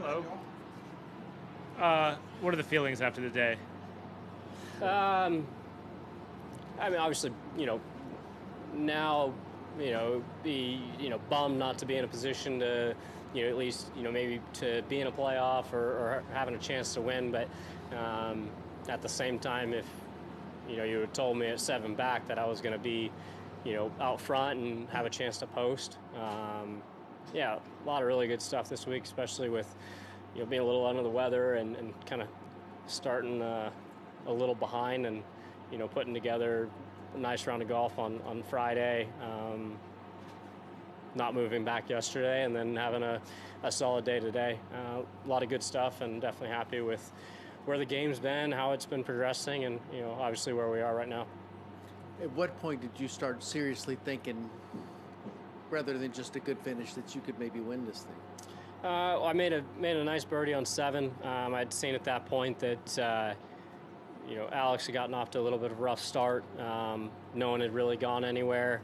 Hello. What are the feelings after the day? Um, I mean, obviously, now, be, bummed not to be in a position to, at least, maybe to be in a playoff or having a chance to win. But at the same time, if, you had told me at 7 back that I was going to be, out front and have a chance to post. Yeah, a lot of really good stuff this week, especially with, being a little under the weather and kind of starting a little behind and, putting together a nice round of golf on Friday. Not moving back yesterday and then having a solid day today. A lot of good stuff and definitely happy with where the game's been, how it's been progressing, and, obviously where we are right now. At what point did you start seriously thinking, rather than just a good finish, that you could maybe win this thing? I made a nice birdie on 7. I'd seen at that point that Alex had gotten off to a little bit of a rough start. No one had really gone anywhere,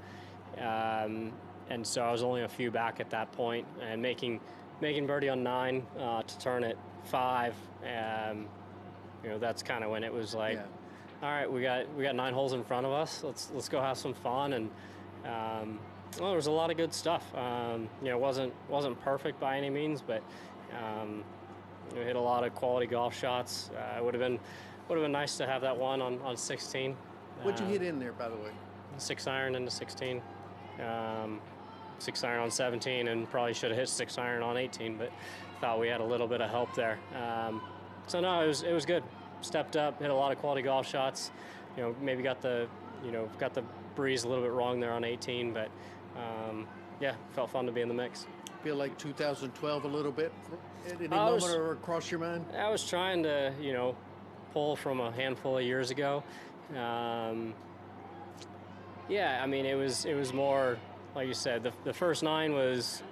and so I was only a few back at that point. And making birdie on 9 to turn at 5. That's kind of when it was like, Yeah. all right, we got 9 holes in front of us. Let's go have some fun. And well, there was a lot of good stuff. It wasn't perfect by any means, but hit a lot of quality golf shots. It would have been nice to have that one on 16. What'd you hit in there, by the way? 6 iron into 16. 6 iron on 17, and probably should have hit 6 iron on 18, but thought we had a little bit of help there. So no, it was good. Stepped up, hit a lot of quality golf shots. Maybe got the breeze a little bit wrong there on 18, but yeah, felt fun to be in the mix. Feel like 2012 a little bit at any I moment was- or across your mind? I was trying to, pull from a handful of years ago. Yeah, I mean, it was more, like you said, the first 9 was,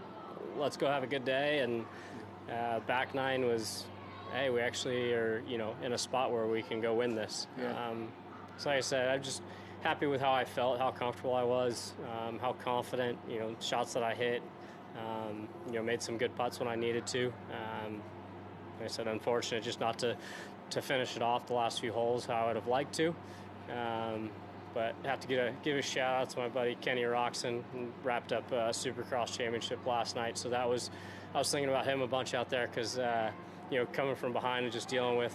let's go have a good day, and back 9 was, hey, we actually are, in a spot where we can go win this. Yeah. So like I said, I'm just happy with how I felt, how comfortable I was, how confident, shots that I hit, made some good putts when I needed to. Like I said, unfortunate just not to finish it off the last few holes how I would have liked to. But have to give a shout out to my buddy Kenny Roxon, who wrapped up Supercross Championship last night. So I was thinking about him a bunch out there because coming from behind and just dealing with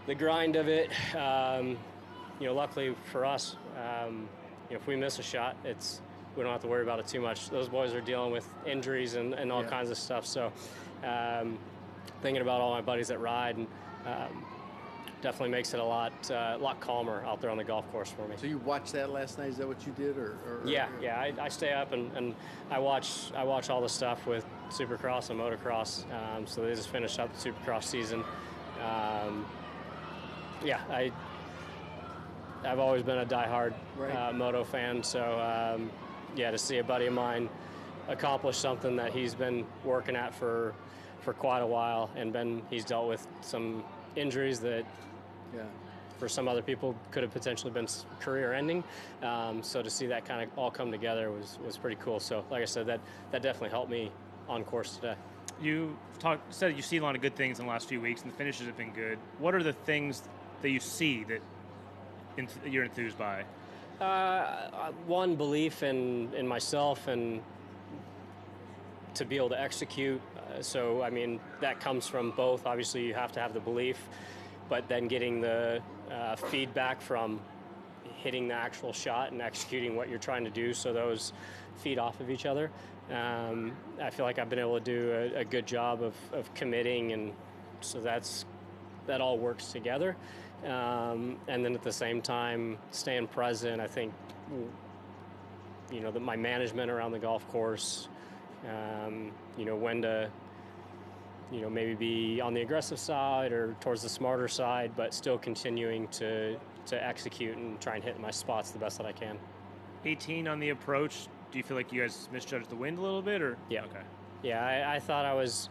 the grind of it. Luckily for us, if we miss a shot, we don't have to worry about it too much. Those boys are dealing with injuries and all kinds of stuff. So thinking about all my buddies that ride and definitely makes it a lot calmer out there on the golf course for me. So you watched that last night? Is that what you did, or? Yeah. I stay up and I watch all the stuff with Supercross and motocross. So they just finished up the Supercross season. I've always been a diehard moto fan. So to see a buddy of mine accomplish something that he's been working at for quite a while, and he's dealt with some injuries that for some other people could have potentially been career-ending. So to see that kind of all come together was pretty cool. So like I said, that definitely helped me on course today. You said you've seen a lot of good things in the last few weeks, and the finishes have been good. What are the things that you see that you're enthused by? One, belief in myself and to be able to execute. So, I mean, that comes from both. Obviously, you have to have the belief, but then getting the feedback from hitting the actual shot and executing what you're trying to do, so those feed off of each other. I feel like I've been able to do a good job of committing, and so that all works together. And then at the same time, staying present. I think, my management around the golf course, when to, maybe be on the aggressive side or towards the smarter side, but still continuing to execute and try and hit my spots the best that I can. 18 on the approach. Do you feel like you guys misjudged the wind a little bit, or? Yeah. Okay. Yeah, I thought I was,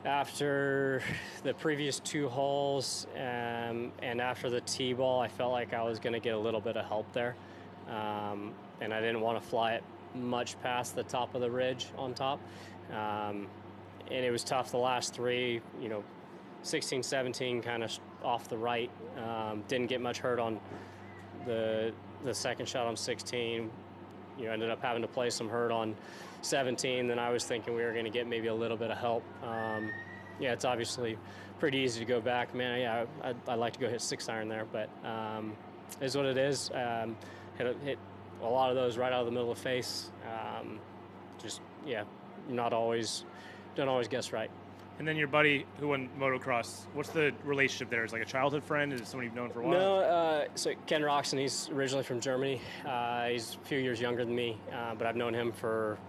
after the previous 2 holes and after the tee ball, I felt like I was going to get a little bit of help there. And I didn't want to fly it much past the top of the ridge on top. and it was tough the last three, 16, 17 kind of off the right. Didn't get much hurt on the second shot on 16. Ended up having to play some hurt on 17. Then I was thinking we were going to get maybe a little bit of help. It's obviously pretty easy to go back. Man, yeah, I'd like to go hit 6-iron there, but is what it is. Hit a lot of those right out of the middle of the face. Don't always guess right. And then your buddy who won motocross, what's the relationship there? Is it like a childhood friend? Is it someone you've known for a while? No, so Ken Roxon, he's originally from Germany. He's a few years younger than me, but I've known him for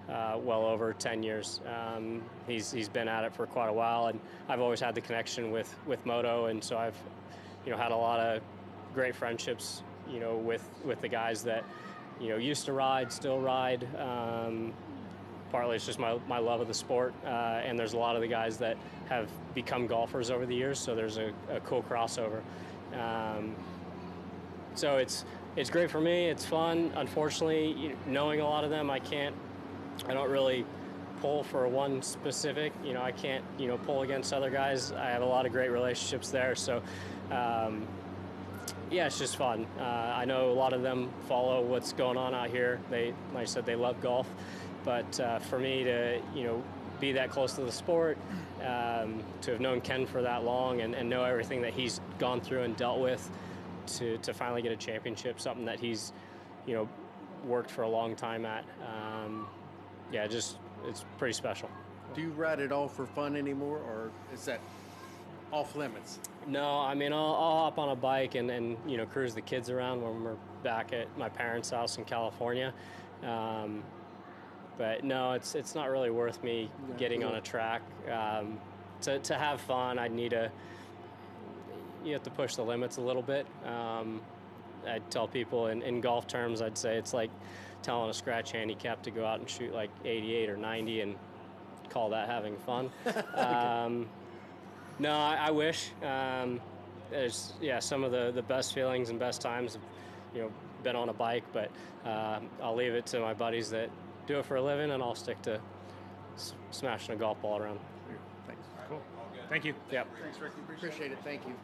well over 10 years. He's been at it for quite a while, and I've always had the connection with moto, and so I've had a lot of great friendships with the guys that used to ride, still ride. Partly it's just my love of the sport, and there's a lot of the guys that have become golfers over the years, so there's a cool crossover. So it's great for me. It's fun. Unfortunately, knowing a lot of them, I don't really pull for one specific. I can't pull against other guys. I have a lot of great relationships there, so it's just fun. I know a lot of them follow what's going on out here. Like I said, they love golf. But for me to, be that close to the sport, to have known Ken for that long and know everything that he's gone through and dealt with to finally get a championship, something that he's, worked for a long time at, it's pretty special. Do you ride it all for fun anymore, or is that off limits? No, I mean, I'll hop on a bike and cruise the kids around when we're back at my parents' house in California. But no, it's not really worth me getting on a track. To have fun, you have to push the limits a little bit. I'd tell people in golf terms, I'd say it's like telling a scratch handicap to go out and shoot like 88 or 90 and call that having fun. No, I wish. There's some of the best feelings and best times have been on a bike, but I'll leave it to my buddies that do it for a living, and I'll stick to smashing a golf ball around. Thanks. Cool. Thank you. Yep. Thanks, Rickie. Appreciate it. Thank you.